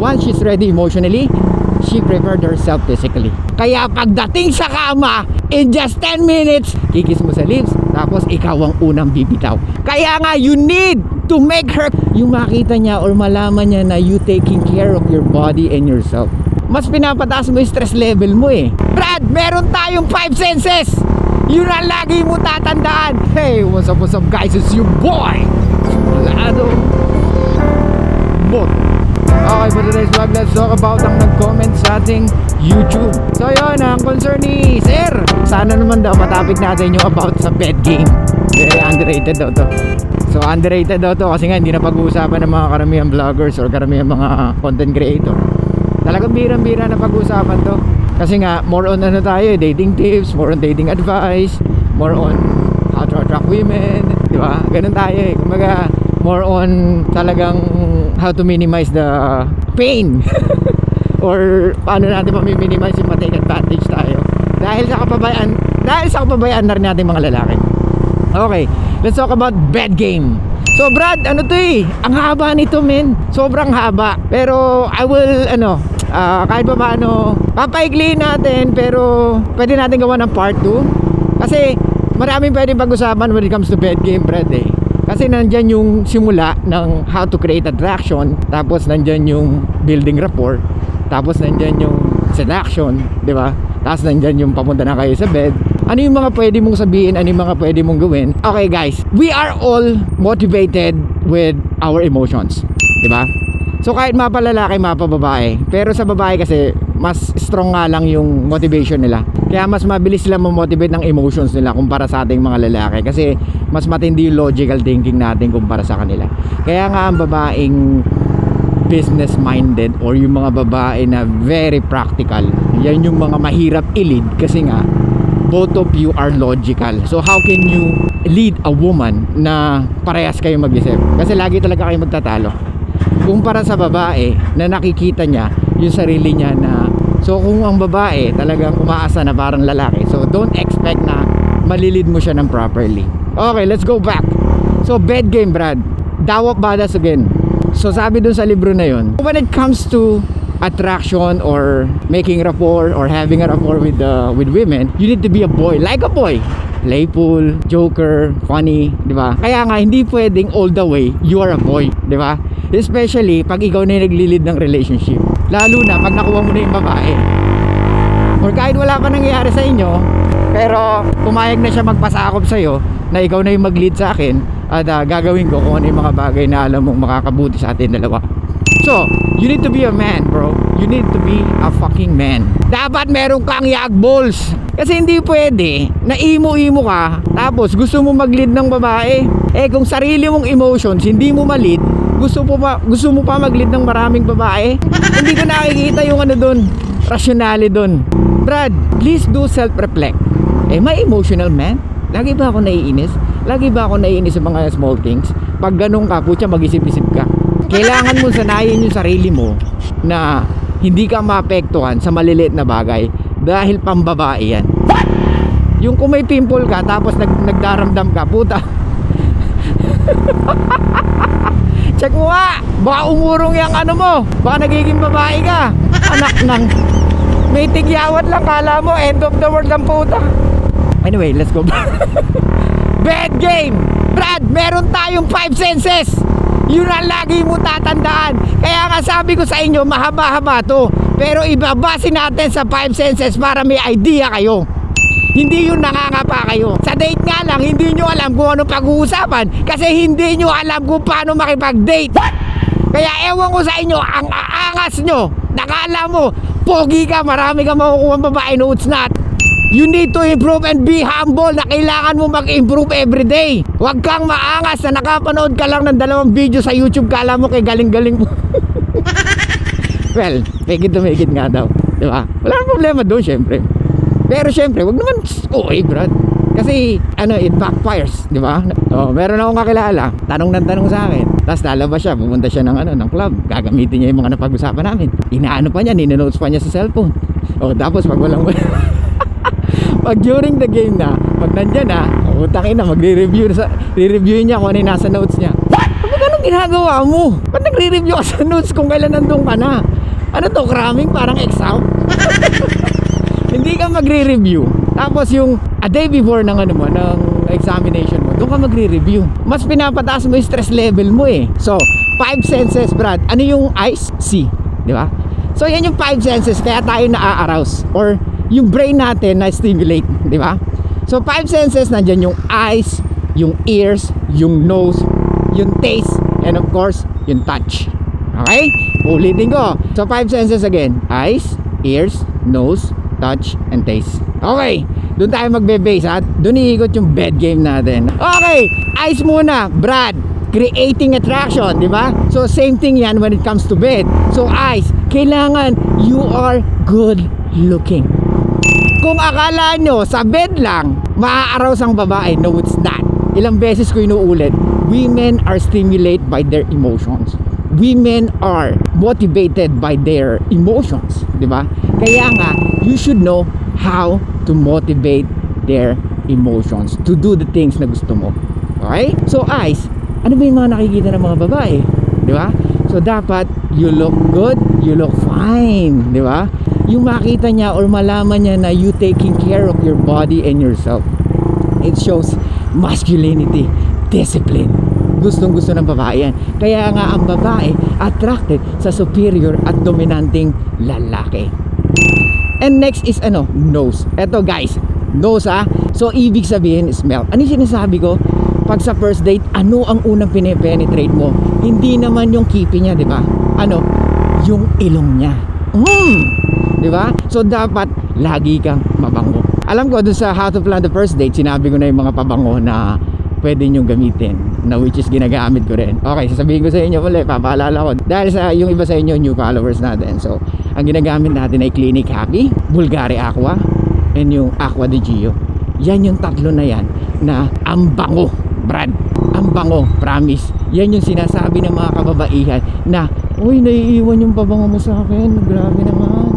once she's ready emotionally, she prepared herself physically. Kaya pagdating sa kama, in just 10 minutes, kikis mo sa lips, tapos ikaw ang unang bibitaw. Kaya nga, you need to make her, yung makita niya or malaman niya na you taking care of your body and yourself. Mas pinapataas mo yung stress level mo eh. Brad, meron tayong 5 senses. Yun ang lagi mo tatandaan. Hey, what's up guys? It's your boy Lado Bot. Okay, for today's vlog, let's talk about ang nag-comment sa ating YouTube. So yun, ang concern ni Sir, sana naman daw matapik natin yung about sa bed game. Very underrated daw to. So underrated daw to kasi nga hindi na pag-uusapan ng mga karamihan vloggers or karamihan mga content creator. Talagang birang-bira na pag-uusapan to. Kasi nga, more on ano tayo, dating tips, more on dating advice, more on how to attract women, di ba? Ganun tayo eh. Kumbaga, more on talagang how to minimize the pain or paano natin ma-minimize yung ma-take advantage tayo dahil sa kapabayaan na rin natin mga lalaki. Okay, let's talk about bed game. So Brad, ano to eh, ang haba nito men, sobrang haba. Pero I will kahit pa paano papaiglihin natin, pero pwede natin gawa ng part 2 kasi maraming pwedeng pag-usapan when it comes to bed game, Brad eh. Kasi nandyan yung simula ng how to create attraction, tapos nandyan yung building rapport, tapos nandyan yung seduction, di ba? Tapos nandyan yung papunta na kayo sa bed. Ano yung mga pwede mong sabihin, ano yung mga pwede mong gawin. Okay guys, we are all motivated with our emotions, di ba? So kahit mapa lalaki, mapa babae, pero sa babae kasi mas strong nga lang yung motivation nila. Kaya mas mabilis sila ma-motivate ng emotions nila kumpara sa ating mga lalaki, kasi mas matindi yung logical thinking natin kumpara sa kanila. Kaya nga ang babaeng business minded or yung mga babae na very practical, yan yung mga mahirap i-lead kasi nga both of you are logical. So how can you lead a woman na parehas kayo mag-isip? Kasi lagi talaga kayo magtatalo kumpara sa babae na nakikita niya yung sarili niya na, so kung ang babae talagang umaasa na parang lalaki, so don't expect na malilid mo siya ng properly. Okay, let's go back. So bed game, Brad, dawap badas again. So sabi dun sa libro na yun, when it comes to attraction or making rapport or having a rapport with women, you need to be a boy, like a boy, playful, joker, funny, di ba? Kaya nga hindi pwedeng all the way you are a boy, di ba? Especially pag ikaw na yung naglilid ng relationship, lalo na pag nakuha mo na yung babae, or kahit wala pa nangyayari sa inyo pero pumayag na siya magpasakop sa'yo na ikaw na yung mag-lead sa akin at gagawin ko kung ano yung mga bagay na alam mong makakabuti sa atin dalawa. So, you need to be a man, bro. You need to be a fucking man. Dapat meron kang yag balls. Kasi hindi pwede na imo-imo ka tapos gusto mo mag-lead ng babae. Eh kung sarili mong emotions hindi mo ma-lead, gusto mo pa mag-lead ng maraming babae. Hindi ko nakikita yung ano doon, rationale doon. Brad, please do self-reflect. Am I emotional man? Lagi ba ako naiinis? Lagi ba ako naiinis sa mga small things? Pag ganun ka, putya, mag-isip-isip ka. Kailangan mo sanayin yung sarili mo na hindi ka maapektuhan sa maliliit na bagay dahil pambabae yan. Yung kung may pimple ka tapos nagdaramdam ka, puta. Check mo nga, baka umurong yung ano mo, baka nagiging babae ka. Anak ng may tigyawat lang, kala mo end of the world ang puta. Anyway, let's go back. Bed game, Brad, meron tayong 5 senses. Yun ang lagi mo tatandaan. Kaya nga sabi ko sa inyo, mahaba-haba to, pero ibabase natin sa 5 senses para may idea kayo. Hindi yun nangangapa kayo. Sa date nga lang, hindi nyo alam kung ano pag-uusapan kasi hindi nyo alam kung paano makipag-date. Kaya ewan ko sa inyo, ang aangas nyo, nakala mo, pogi ka, marami ka makukuha babae, no, it's not. You need to improve and be humble na kailangan mo mag-improve everyday. Huwag kang maangas na nakapanood ka lang ng 2 video sa YouTube, kala mo kay galing-galing mo. Well, make it to make it nga daw, diba? Wala nang problema doon, syempre. Pero syempre, wag naman, Brad. Kasi, it backfires, di ba? Oh, meron akong kakilala, tanong ng tanong sa akin. Tapos lalabas siya, pumunta siya ng club. Gagamitin niya yung mga napag-usapan namin. Inaano pa niya, ninenotes pa niya sa cellphone. Oh, tapos pag walang pag during the game na, pag nandyan na, utangin na, magre-review niya kung ano yung nasa notes niya. Ano ganun ginagawa mo? Ba't magre-review ka sa notes kung kailan nandun ka na? Ano to, cramming? Parang exam? Hindi ka magre-review. Tapos yung a day before ng ano mo, ng examination mo, doon ka magre-review. Mas pinapataas mo yung stress level mo eh. So, 5 senses, Brad. Ano yung eyes? See. Di ba? So, yan yung 5 senses. Kaya tayo na-arouse. Or yung brain natin na stimulate. Di ba? So, 5 senses, nandyan yung eyes, yung ears, yung nose, yung taste, and of course, yung touch. Okay? Ulitin ko. So, 5 senses again. Eyes, ears, nose, touch, and taste. Okay. Doon tayo magbe-base ha. Doon iikot yung bed game natin. Okay. Eyes muna. Brad. Creating attraction. Diba? So, same thing yan when it comes to bed. So, eyes. Kailangan you are good looking. Kung akala nyo sa bed lang maa-arouse ang babae, no, it's not. Ilang beses ko inuulit. Women are stimulated by their emotions. Women are motivated by their emotions, di ba? Kaya nga, you should know how to motivate their emotions to do the things na gusto mo. Okay? So, eyes, ano ba yung mga nakikita ng mga babae? Di ba? So, dapat you look good, you look fine, di ba? Yung makita niya or malaman niya na you taking care of your body and yourself. It shows masculinity, discipline. Gustong gusto ng babae yan. Kaya nga ang babae attracted sa superior at dominanting lalaki. And next is ano? Nose. Eto guys, nose ha. So ibig sabihin smell. Ano yung sinasabi ko? Pag sa first date, ano ang unang pinipenetrate mo? Hindi naman yung kipi niya, di ba? Ano? Yung ilong niya. Di ba? So dapat lagi kang mabango. Alam ko dun sa How to Plan the First Date, sinabi ko na yung mga pabango na pwede nyong gamitin, na which is ginagamit ko rin. Okay, sasabihin ko sa inyo ulit, papaalala ko dahil sa yung iba sa inyo new followers natin. So ang ginagamit natin ay Clinic Happy, Bulgari Aqua, and yung Aqua de Gio. Yan yung tatlo na yan na ang bango, Brad. Ang bango, promise. Yan yung sinasabi ng mga kababaihan na, uy, naiiwan yung pabango mo sa akin, grabe naman,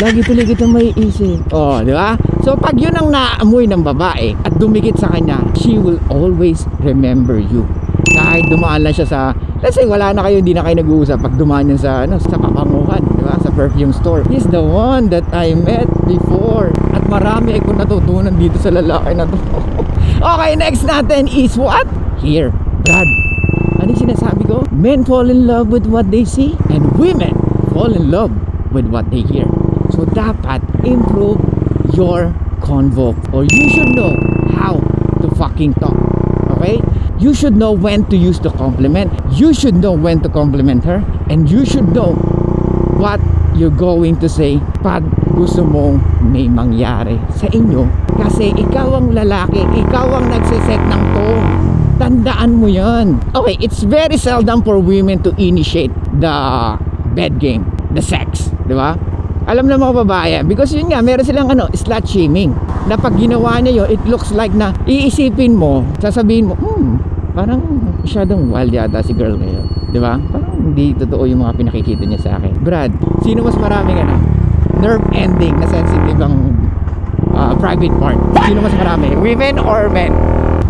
lagi tuloy kitang may isip. Oh, di ba? So pag yun ang naamoy ng babae at dumikit sa kanya, she will always remember you. Kahit dumaan lang siya sa, let's say wala na kayo, hindi na kayo nag-uusap, pag dumaan yan sa ano, sa pabanguhan, di ba? Sa perfume store. He's the one that I met before. At marami ay kung natutunan dito sa lalaki na to. Okay, next natin is what? Here, Brad. Ano yung sinasabi ko? Men fall in love with what they see and women fall in love with what they hear. So dapat improve your convo, or you should know how to fucking talk. Okay? You should know when to use the compliment. You should know when to compliment her, and you should know what you're going to say pag gusto mong may mangyari sa inyo. Kasi ikaw ang lalaki, ikaw ang nagsiset ng tone. Tandaan mo yan. Okay, it's very seldom for women to initiate the bed game, the sex, di ba? Alam na mga babae, because yun nga, meron silang ano, slut shaming, na pag ginawa niya yun, it looks like na iisipin mo, sasabihin mo, parang masyadong wild yata si girl ngayon, di ba? Parang hindi totoo yung mga pinakikita niya sa akin. Brad, sino mas maraming ano, nerve ending na sensitive ang private part? Sino mas marami? Women or men?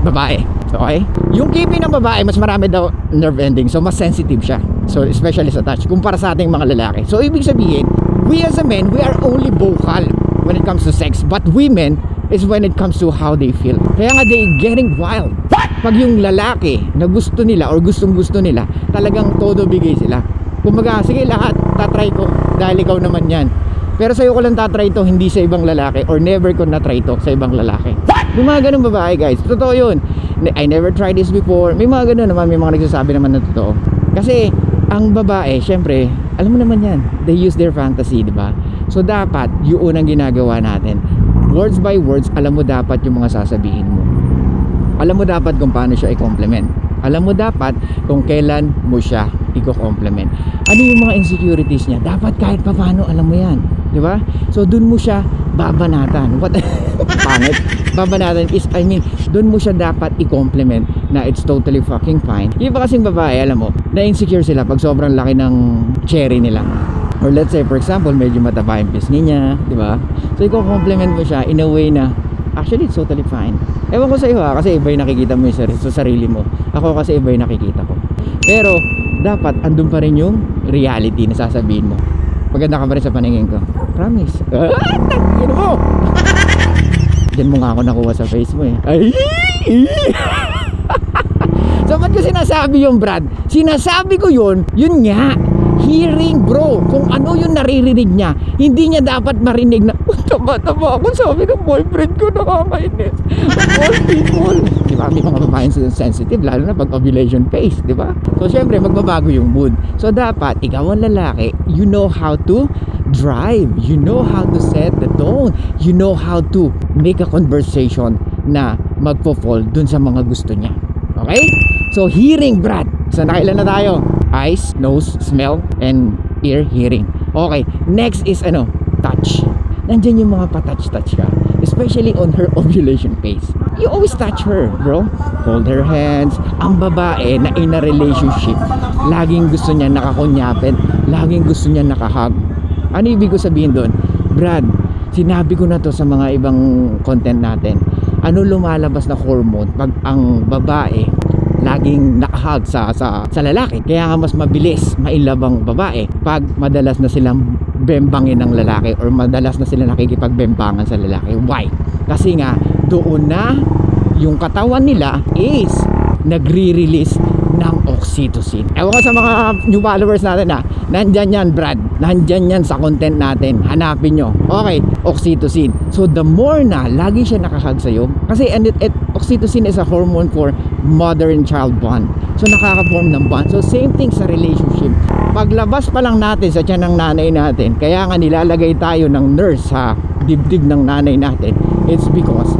Babae. Okay? Yung kipi ng babae, mas marami daw nerve ending, so mas sensitive siya. So especially sa touch, kumpara sa ating mga lalaki. So ibig sabihin, we as a men, we are only vocal when it comes to sex, but women is when it comes to how they feel. Kaya nga they getting wild. Pag yung lalaki na gusto nila or gustong gusto nila, talagang todo bigay sila. Kumbaga, sige lahat, tatry ko dahil ikaw naman yan. Pero sa'yo ko lang tatry to, hindi sa ibang lalaki, or never ko na-try to sa ibang lalaki. Yung mga ganun babae guys, totoo yun. I never tried this before. May mga ganun naman, may mga nagsasabi naman na totoo. Kasi ang babae, syempre, alam mo naman yan, they use their fantasy, di ba? So dapat, yung unang ginagawa natin, words by words, alam mo dapat yung mga sasabihin mo. Alam mo dapat kung paano siya i-compliment. Alam mo dapat kung kailan mo siya i-compliment. Ano yung mga insecurities niya? Dapat kahit pa paano alam mo yan, di ba? So dun mo siya babanatan. What? Pangit. Babanatan is, I mean, dun mo siya dapat i-compliment na it's totally fucking fine. Yung iba kasing babae, alam mo, na-insecure sila pag sobrang laki ng cherry nila. Or let's say, for example, medyo mataba yung pisngi niya, di ba? So, i-compliment mo siya in a way na, actually, it's totally fine. Ewan ko sa iyo ha, kasi iba yung nakikita mo yung sa sarili mo. Ako kasi iba yung nakikita ko. Pero, dapat andun pa rin yung reality na sasabihin mo. Maganda ka pa rin sa paningin ko. Promise. Yun mo. Diyan mo nga ako nakuha sa face mo eh. Ay! So ba't ko sinasabi yung Brad? Sinasabi ko yun nga. Hearing bro, kung ano yung naririnig niya, hindi niya dapat marinig na tama-tama ako, sabi ng boyfriend ko, nakakainis. All people, di ba? May mga babaeng sensitive, lalo na pag ovulation phase, di ba? So syempre magbabago yung mood. So dapat ikaw ang lalaki, you know how to drive, you know how to set the tone, you know how to make a conversation na magpo-fall dun sa mga gusto niya. Okay? So hearing, Brad. So nakailan na tayo? Eyes, nose, smell, and ear, hearing. Okay, next is touch. Nandyan yung mga pa-touch-touch ka, especially on her ovulation phase. You always touch her, bro. Hold her hands. Ang babae na in a relationship, laging gusto niya nakakunyapin, laging gusto niya nakahug. Ano ibig ko sabihin doon? Brad, sinabi ko na to sa mga ibang content natin. Ano lumalabas na hormone pag ang babae laging nakahag sa lalaki, kaya nga mas mabilis mailabang babae pag madalas na silang bembangin ng lalaki or madalas na sila nakikipagbembangan sa lalaki. Why? Kasi nga doon na yung katawan nila is nagre-release ng oxytocin. Ewan ko sa mga new followers natin nandyan yan, Brad, nandyan yan sa content natin, hanapin nyo. Okay, oxytocin. So the more na lagi siya nakahag sa'yo, kasi oxytocin is a hormone for mother and child bond. So nakaka-form ng bond. So same thing sa relationship. Paglabas pa lang natin sa tiyan ng nanay natin, kaya nga nilalagay tayo ng nurse sa dibdib ng nanay natin, it's because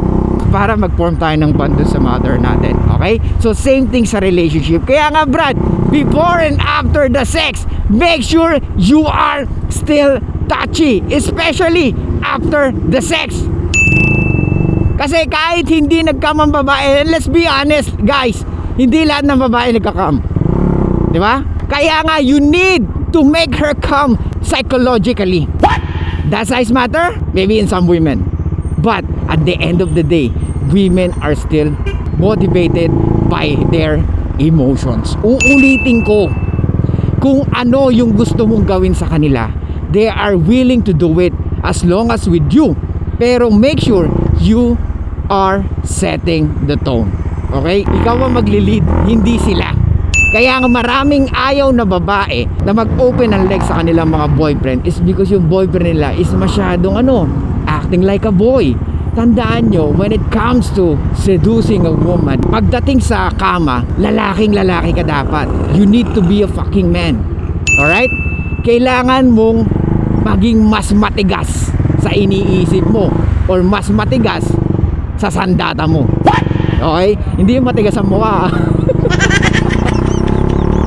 para mag-form tayo ng bond sa mother natin. Okay? So same thing sa relationship. Kaya nga, Brad, before and after the sex, make sure you are still touchy, especially after the sex. Kasi kahit hindi nagkam ang babae, let's be honest guys, hindi lahat ng babae nagkakam, di ba? Kaya nga you need to make her come psychologically. What? Does size matter? Maybe in some women, but at the end of the day, women are still motivated by their emotions. Uulitin ko, kung ano yung gusto mong gawin sa kanila, they are willing to do it as long as with you. Pero make sure you are setting the tone. Okay? Ikaw ang magli-lead, hindi sila. Kaya nga maraming ayaw na babae na mag-open ang legs sa kanilang mga boyfriend is because yung boyfriend nila is masyadong acting like a boy. Tandaan nyo, when it comes to seducing a woman, pagdating sa kama, lalaking lalaki ka dapat. You need to be a fucking man. Alright? Kailangan mong maging mas matigas sa iniisip mo or mas matigas sa sandata mo. Okay? Hindi yung matigas ang mukha.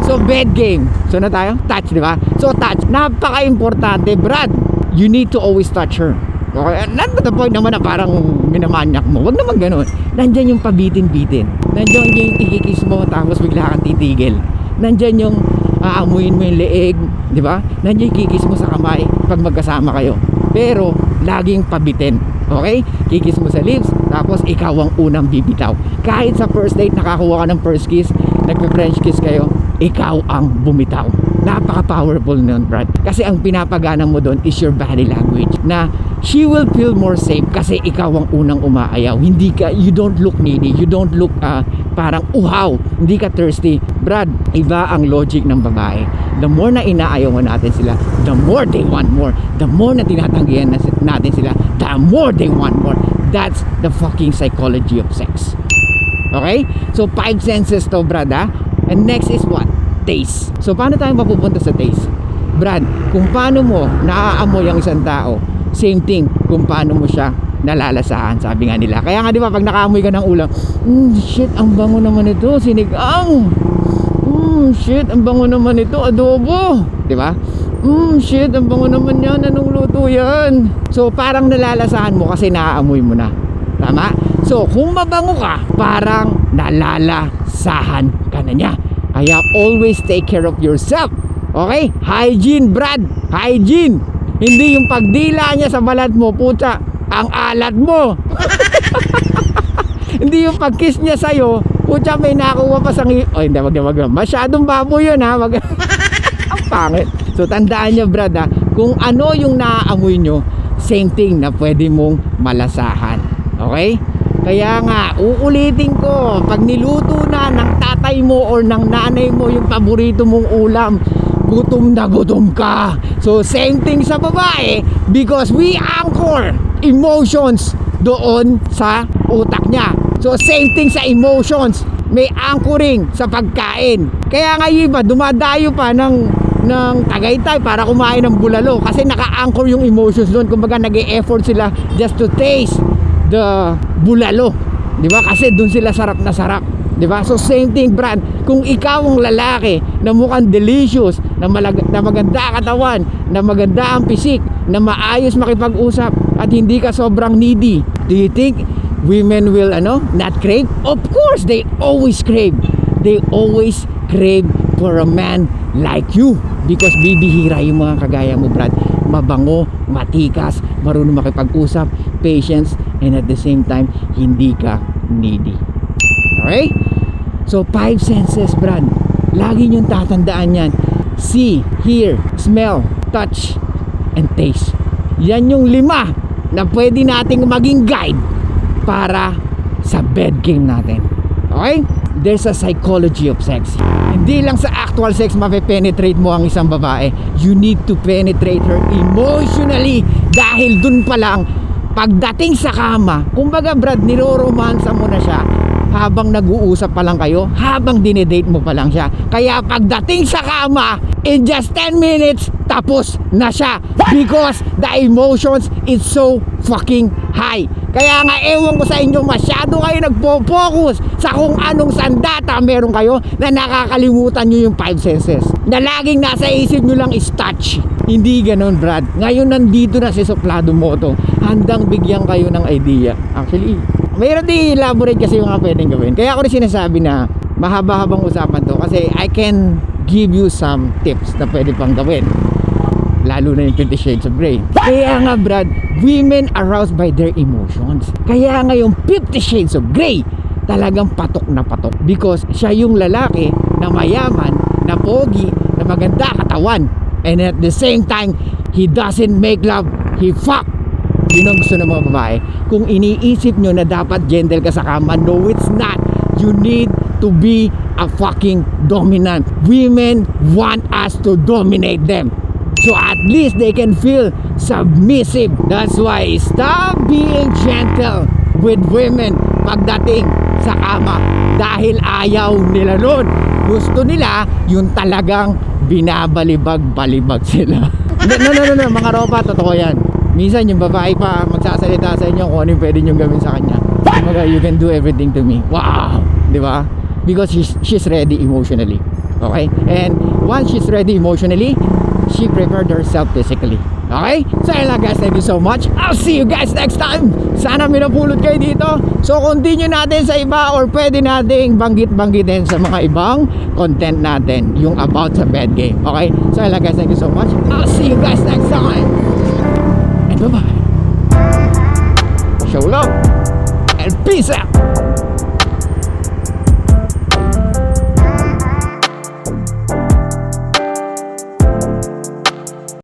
So bed game. So na tayo? Touch, di ba? So touch, napaka-importante, Brad. You need to always touch her. Okay? Not to the point naman na parang minamanyak mo. Wag naman ganun. Nandyan yung pabitin-bitin. Nandyan yung ikikis mo tapos bigla kang titigil. Nandyan yung aamuin mo yung leeg, di ba? Nandyan yung kikis mo sa kamay pag magkasama kayo. Pero laging pabitin. Okay? Kikis mo sa lips, tapos ikaw ang unang bibitaw. Kahit sa first date nakakuha ka ng first kiss, nagpe-French kiss kayo, ikaw ang bumitaw. Napaka-powerful nun, Brad. Kasi ang pinapagana mo doon is your body language. Na she will feel more safe kasi ikaw ang unang umaayaw. Hindi ka, you don't look needy, you don't look parang uhaw, hindi ka thirsty. Brad, iba ang logic ng babae. The more na inaayaw natin sila, the more they want more. The more na tinatanggihan natin sila, the more they want more. That's the fucking psychology of sex. Okay? So 5 senses to, Brad, And next is what? Taste. So paano tayo mapupunta sa taste? Brad, kung paano mo naaamoy ang isang tao, same thing kung paano mo siya nalalasahan, sabi nga nila. Kaya nga di ba pag nakaamoy ka ng ulam, shit, ang bango naman ito, sinigang. Shit, ang bango naman ito, adobo. Di ba? Shit, ang bango naman yan, anong luto yan? So parang nalalasahan mo kasi naaamoy mo na. Tama? So kung mabango ka, parang nalalasahan ka na niya. Kaya always take care of yourself. Okay? Hygiene, Brad. Hygiene. Hindi yung pagdila niya sa balat mo, puta, ang alat mo. Hindi yung pag-kiss niya sa'yo, Pucha, may nakuha pa sa hindi, wag. Masyadong baboy yun ha. Ang pangit. So tandaan nyo brad ha, kung ano yung naaamoy nyo, same thing na pwede mong malasahan. Okay? Kaya nga, uulitin ko, pag niluto na ng tatay mo or ng nanay mo yung paborito mong ulam, gutom na gutom ka. So same thing sa babae, because we anchor emotions doon sa utak niya. So same thing sa emotions, may anchoring sa pagkain. Kaya nga yung iba dumadayo pa ng Tagaytay para kumain ng bulalo kasi naka-anchor yung emotions doon. Kumbaga nag-e-effort sila just to taste the bulalo, di ba? Kasi doon sila sarap na sarap, di ba? So same thing brad, kung ikaw ang lalaki na mukhang delicious, na maganda katawan, na maganda ang pisik, na maayos makipag-usap at hindi ka sobrang needy, do you think women will not crave? Of course they always crave. They always crave for a man like you, because bibihira yung mga kagaya mo brad. Mabango, matikas, marunong makipag-usap, patience, and at the same time hindi ka needy. Okay? So 5 senses brad, lagi niyong tatandaan yan. See, hear, smell, touch, and taste. Yan yung 5 na pwede nating maging guide para sa bed game natin. Okay? There's a psychology of sex. Hindi lang sa actual sex mape-penetrate mo ang isang babae. You need to penetrate her emotionally. Dahil dun pa lang, pagdating sa kama, kumbaga brad, niroromansa mo na siya habang nag-uusap pa lang kayo, habang dinedate mo pa lang siya. Kaya pagdating sa kama, in just 10 minutes, tapos na siya. Because the emotions is so fucking high. Kaya nga ewan ko sa inyo, masyado kayo nagpo-focus sa kung anong sandata meron kayo na nakakalimutan nyo yung 5 senses. Na laging nasa isip nyo lang is touch. Hindi ganun brad. Ngayon nandito na si Suplado Moto. Handang bigyan kayo ng idea. Actually, mayroon din elaborate kasi yung mga pwedeng gawin. Kaya ako rin sinasabi na mahaba-habang usapan to kasi I can give you some tips na pwede pang gawin. Lalo na yung 50 Shades of Grey. Kaya nga brad, women aroused by their emotions. Kaya nga yung 50 Shades of Grey talagang patok na patok, because siya yung lalaki na mayaman, na pogi, na maganda katawan, and at the same time he doesn't make love, he fuck. Yun ang gusto ng mga babae. Kung iniisip nyo na dapat gentle ka sa kama, no it's not. You need to be a fucking dominant. Women want us to dominate them, so at least they can feel submissive. That's why stop being gentle with women pagdating sa kama, dahil ayaw nila nun. Gusto nila yung talagang binabalibag-balibag sila. No, mga ropa, totoo yan. Minsan yung babae pa magsasalita sa inyo kung ano yung pwede nyong gawin sa kanya. Kumbaga, you can do everything to me. Wow! Di ba? Because she's ready emotionally. Okay? And once she's ready emotionally, she prepared herself physically. Okay? So yun lang guys, thank you so much. I'll see you guys next time. Sana may napulot kayo dito. So continue natin sa iba, or pwede nating banggit-banggitin sa mga ibang content natin, yung about sa bed game. Okay? So yun lang guys, thank you so much. I'll see you guys next time. And bye-bye. Show love and peace out.